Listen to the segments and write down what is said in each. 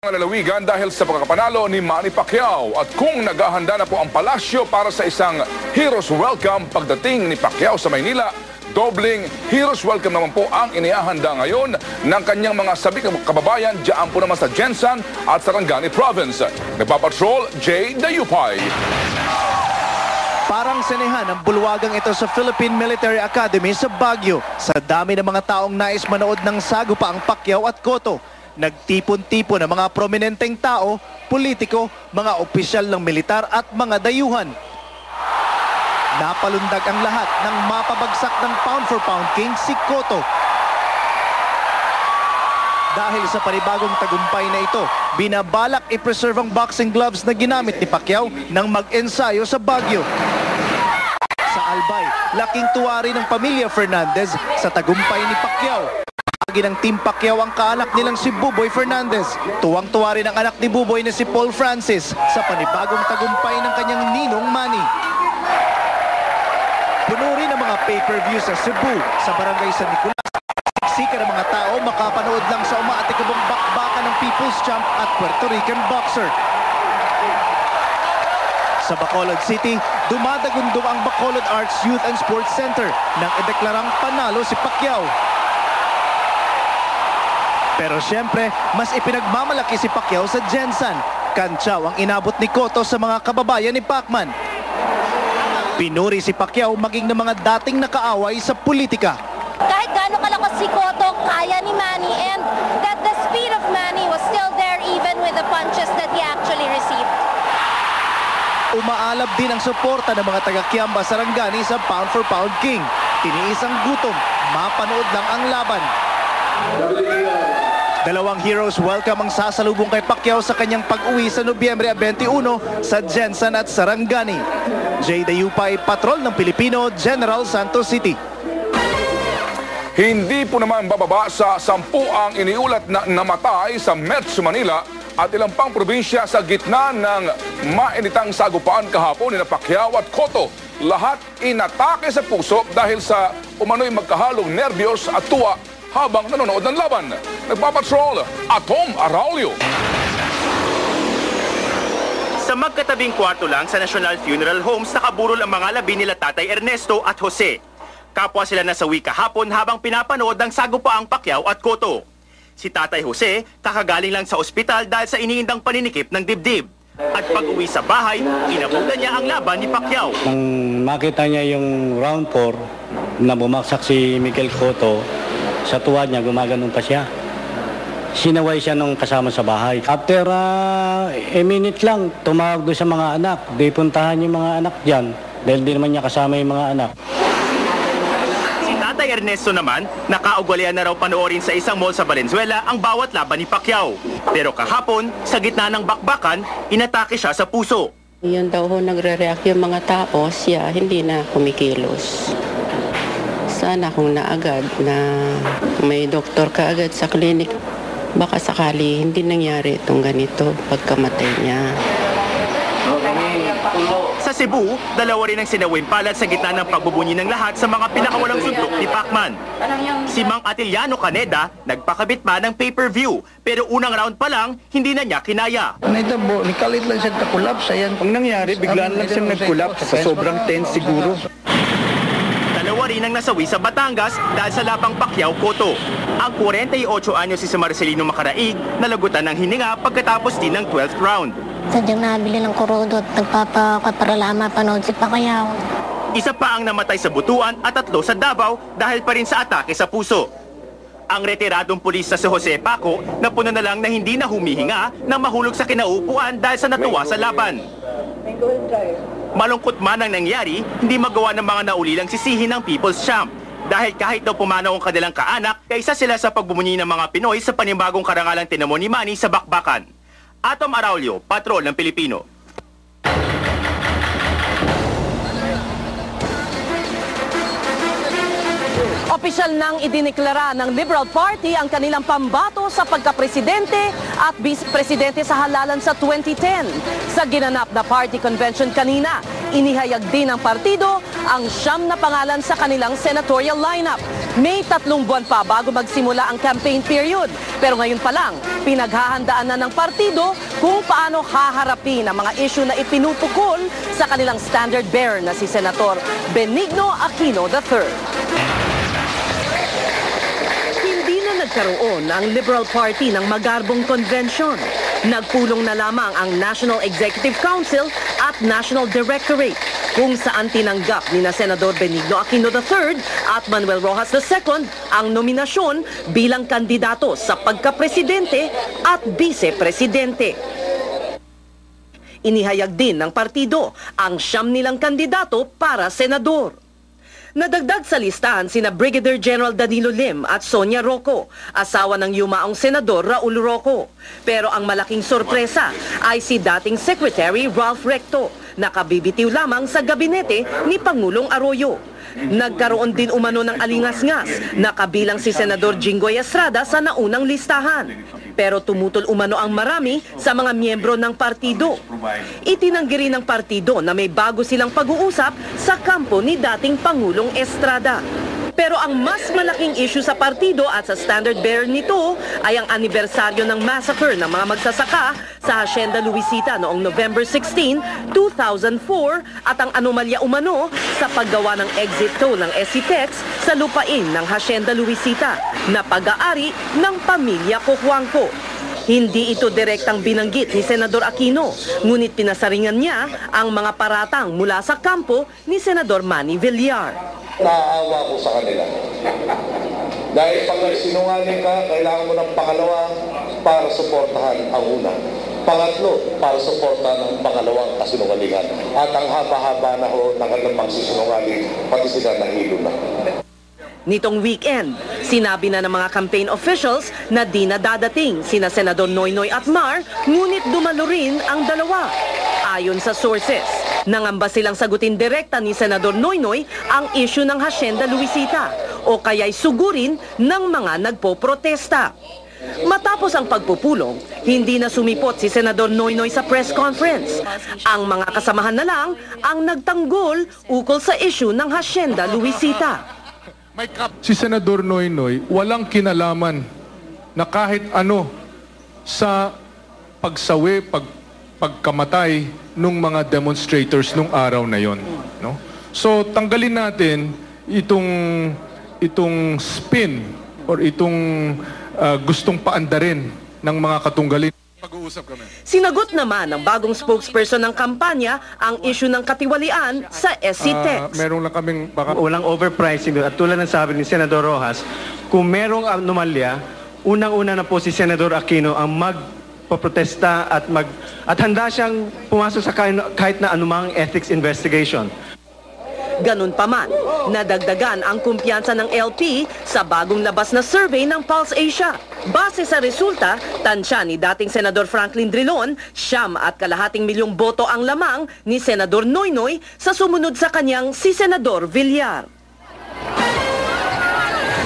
Lalawigan dahil sa pagkapanalo ni Manny Pacquiao at kung naghahanda na po ang palasyo para sa isang Heroes Welcome pagdating ni Pacquiao sa Maynila, dobling Heroes Welcome naman po ang inihahanda ngayon ng kanyang mga sabik kababayan diyan po naman sa Jensan at Sarangani Province. Nagpapatrol, Jay Dayupay. Parang senehan ang bulwagang ito sa Philippine Military Academy sa Baguio. Sa dami ng mga taong nais manood ng sagupaang Pacquiao at Cotto, nagtipon-tipon ng mga prominenteng tao, politiko, mga opisyal ng militar at mga dayuhan. Napalundag ang lahat ng mapabagsak ng pound-for-pound king si Cotto. Dahil sa panibagong tagumpay na ito, binabalak i-preserve ang boxing gloves na ginamit ni Pacquiao nang mag-ensayo sa Baguio. Sa Albay, laking tuwa rin ng pamilya Fernandez sa tagumpay ni Pacquiao. Ng Team Pacquiao ang kaanak nilang si Buboy Fernandez. Tuwang-tuwa rin ang anak ni Buboy na si Paul Francis sa panibagong tagumpay ng kanyang ninong Manny. Puno rin ang mga pay-per-view sa Cebu, sa Barangay San Nicolas. Siksika ng mga tao makapanood lang sa umaatikabong bakbakan ng People's Champ at Puerto Rican boxer. Sa Bacolod City, dumadagundong ang Bacolod Arts Youth and Sports Center nang ideklarang panalo si Pacquiao. Pero siyempre, mas ipinagmamalaki si Pacquiao sa Jensan. Kantsaw ang inabot ni Cotto sa mga kababayan ni Pacman. Pinuri si Pacquiao maging ng mga dating nakaaway sa politika. Kahit gaano kalakas si Cotto, kaya ni Manny, and that the speed of Manny was still there even with the punches that he actually received. Umaalab din ang suporta ng mga taga-Kiamba Sarangani sa pound-for-pound king. Tiniis ang gutom, mapanood lang ang laban. Dalawang Heroes Welcome ang sasalubong kay Pacquiao sa kanyang pag-uwi sa Nobyembre 21 sa Jensan at Sarangani. Jay Dayupay, Patrol ng Pilipino, General Santos City. Hindi po naman bababa sa 10 ang iniulat na namatay sa Metro Manila at ilang pang probinsya sa gitna ng mainitang sagupaan kahapon ni Pacquiao at Cotto. Lahat inatake sa puso dahil sa umano'y magkahalong nerbiyos at tuwa habang nanonood ng laban. Nagpapatrol, Atom Araulio. Sa magkatabing kwarto lang sa National Funeral Homes, nakaburol ang mga labi nila Tatay Ernesto at Jose. Kapwa sila nasawi kahapon habang pinapanood ang sagupaang Pacquiao at Cotto. Si Tatay Jose, kakagaling lang sa ospital dahil sa iniindang paninikip ng dibdib. At pag-uwi sa bahay, inabutan niya ang laban ni Pacquiao. Nang makita niya yung round 4 na bumaksak si Miguel Cotto, sa tuwa niya, gumaganon pa siya. Sinaway siya nung kasama sa bahay. After a minute lang, tumawag doon sa mga anak. Di puntahan yung mga anak dyan. Dahil di naman niya kasama yung mga anak. Si Tatay Ernesto naman, nakaugalian na raw panoorin sa isang mall sa Valenzuela ang bawat laban ni Pacquiao. Pero kahapon, sa gitna ng bakbakan, inatake siya sa puso. Yun daw ho nagre-react yung mga tao, siya hindi na kumikilos. Sana kung naagad na may doktor ka agad sa klinik, baka sakali hindi nangyari itong ganito pagkamatay niya. Sa Cebu, dalawa rin ang sinawing palad sa gitna ng pagbubunyi ng lahat sa mga pinakawalang suntok ni Pacman. Si Mang Atiliano Caneda, nagpakabit pa ng pay-per-view, pero unang round pa lang, hindi na niya kinaya. Naitabo, nikalit lang siya kakulaps. Ang nangyari, biglaan lang siya nagkulaps sa sobrang tense siguro. Dalawa rin ang nasawi sa Batangas dahil sa labang Pacquiao-Cotto. Ang 48 anyo si Marcelino Macaraig nalagutan ng hininga pagkatapos din ng 12th round. Sadyang nabili ng kurudo at nagpapaparalama panood si Pacquiao. Isa pa ang namatay sa Butuan at 3 sa Davao dahil pa rin sa atake sa puso. Ang retiradong pulis na si Jose Paco napuna na lang na hindi na humihinga nang mahulog sa kinaupuan dahil sa natuwa sa laban. Malungkot man ang nangyari, hindi magawa ng mga naulilang sisihin ng People's Champ. Dahil kahit daw pumanaw ang kanilang kaanak, kaisa sila sa pagbumunyi ng mga Pinoy sa panibagong karangalang tinamo ni Manny sa bakbakan. Atom Araulio, Patrol ng Pilipino. Opisyal nang idineklara ng Liberal Party ang kanilang pambato sa pagkapresidente at vice-presidente sa halalan sa 2010. Sa ginanap na party convention kanina, Inihayag din ng partido ang 9 na pangalan sa kanilang senatorial lineup. May 3 buwan pa bago magsimula ang campaign period. Pero ngayon pa lang, pinaghahandaan na ng partido kung paano haharapin ang mga issue na ipinupukol sa kanilang standard bearer na si Senator Benigno Aquino III. Hindi na nagkaroon ang Liberal Party ng magarbong convention. Nagpulong na lamang ang National Executive Council at National Directorate kung saan tinanggap ni na Senador Benigno Aquino III at Manuel Rojas II ang nominasyon bilang kandidato sa pagkapresidente at vice-presidente. Inihayag din ng partido ang 9 nilang kandidato para senador. Nadagdag sa listahan sina Brigadier General Danilo Lim at Sonia Rocco, asawa ng yumaong Senador Raul Rocco. Pero ang malaking sorpresa ay si dating Secretary Ralph Recto, nakabibitiw lamang sa gabinete ni Pangulong Arroyo. Nagkaroon din umano ng alingas-ngas, nakabilang si Senador Jinggoy Estrada sa naunang listahan. Pero tumutol umano ang marami sa mga miyembro ng partido. Itinanggi rin ng partido na may bago silang pag-uusap sa kampo ni dating Pangulong Estrada. Pero ang mas malaking issue sa partido at sa standard bearer nito ay ang anibersaryo ng massacre ng mga magsasaka sa Hacienda Luisita noong November 16, 2004 at ang anomalya umano sa paggawa ng exit toll ng SCTEX sa lupain ng Hacienda Luisita na pag-aari ng pamilya Cojuangco. Hindi ito direktang binanggit ni Senador Aquino, ngunit pinasaringan niya ang mga paratang mula sa kampo ni Senador Manny Villar. Naaawa ko sa kanila. Dahil pag nagsinungaling ka, kailangan mo ng pangalawa para suportahan ang una. Pangatlo, para suportahan ang pangalawang kasinungalingan. At ang haba-haba na ho ng kanilang magsisinungaling, pati sila nahilo na. Nitong weekend, sinabi na ng mga campaign officials na di na dadating sina Senador Noynoy at Mar, ngunit dumalo rin ang dalawa. Ayon sa sources, nangamba silang sagutin direkta ni Senador Noynoy ang issue ng Hacienda Luisita o kaya'y sugurin ng mga nagpoprotesta. Matapos ang pagpupulong, hindi na sumipot si Senador Noynoy sa press conference. Ang mga kasamahan na lang ang nagtanggol ukol sa issue ng Hacienda Luisita. Si Senador Noynoy walang kinalaman na kahit ano sa pagsawi, pagkamatay nung mga demonstrators nung araw na yon, no? So tanggalin natin itong spin or itong gustong paandarin ng mga katunggalin. Pag-uusap kami. Sinagot naman ng bagong spokesperson ng kampanya ang issue ng katiwalian sa SCTEX. Meron lang kaming Walang overpricing at tulad ng sabi ni Senador Rojas, kung merong anomalya, unang-una na po si Senador Aquino ang magpaprotesta at handa siyang pumasok sa kahit na anumang ethics investigation. Ganun pa man, nadagdagan ang kumpiyansa ng LP sa bagong labas na survey ng Pulse Asia. Base sa resulta, tansya ni dating Senador Franklin Drilon, 9.5 milyong boto ang lamang ni Senador Noynoy sa sumunod sa kanyang si Senador Villar.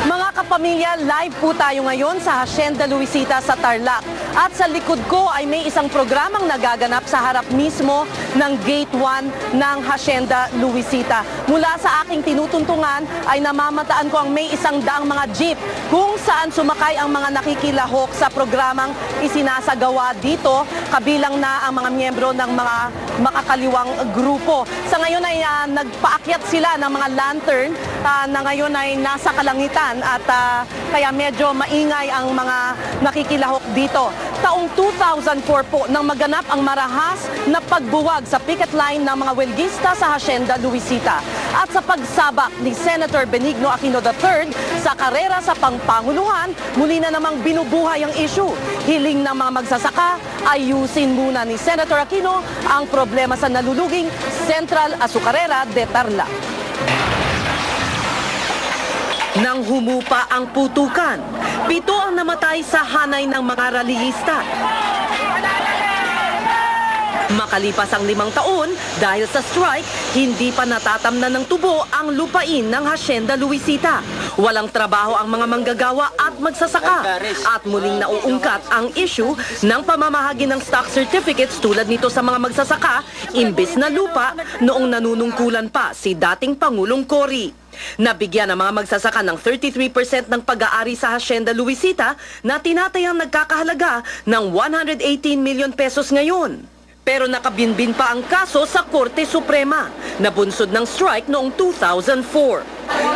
Mga kapamilya, live po tayo ngayon sa Hacienda Luisita sa Tarlac. At sa likod ko ay may isang programang nagaganap sa harap mismo ng Gate 1 ng Hacienda Luisita. Mula sa aking tinutuntungan ay namamataan ko ang may 100 mga jeep kung saan sumakay ang mga nakikilahok sa programang isinasagawa dito, kabilang na ang mga miyembro ng mga makakaliwang grupo. Sa ngayon ay nagpaakyat sila ng mga lantern na ngayon ay nasa kalangitan at kaya medyo maingay ang mga nakikilahok dito. Taong 2004 po nang maganap ang marahas na pagbuwag sa picket line ng mga welgista sa Hacienda Luisita. At sa pagsabak ni Senator Benigno Aquino III sa karera sa pangpanguluhan, muli na namang binubuhay ang issue. Hiling ng mga magsasaka, ayusin muna ni Senator Aquino ang problema sa naluluging Central Azucarera de Tarlac. Nang humupa ang putukan, 7 ang namatay sa hanay ng mga rallyista. Makalipas ang 5 taon, dahil sa strike, hindi pa natatamnan ng tubo ang lupain ng Hacienda Luisita. Walang trabaho ang mga manggagawa at magsasaka. At muling nauungkat ang issue ng pamamahagi ng stock certificates tulad nito sa mga magsasaka, imbes na lupa noong nanunungkulan pa si dating Pangulong Cory. Nabigyan ang mga magsasaka ng 33% ng pag-aari sa Hacienda Luisita na tinatayang nagkakahalaga ng 118 milyon pesos ngayon. Pero nakabinbin pa ang kaso sa Korte Suprema na bunsod ng strike noong 2004.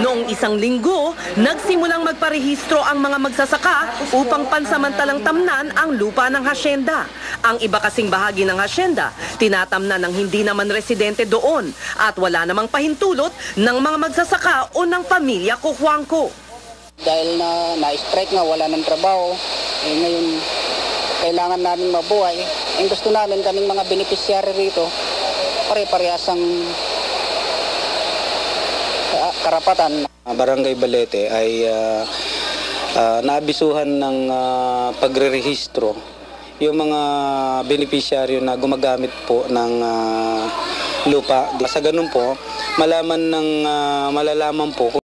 Noong 1 linggo, nagsimulang magparehistro ang mga magsasaka upang pansamantalang tamnan ang lupa ng hacienda. Ang iba kasing bahagi ng hacienda, tinatamnan ng hindi naman residente doon at wala namang pahintulot ng mga magsasaka o ng pamilya Cojuangco. Dahil na-strike nga, wala ng trabaho, ngayon kailangan namin mabuhay. Ang gusto namin, kaming mga beneficiary rito, pare-parehas ang karapatan. Barangay Balete ay naabisuhan ng pagre-rehistro yung mga beneficiaryo na gumagamit po ng lupa. Sa ganun po, malalaman po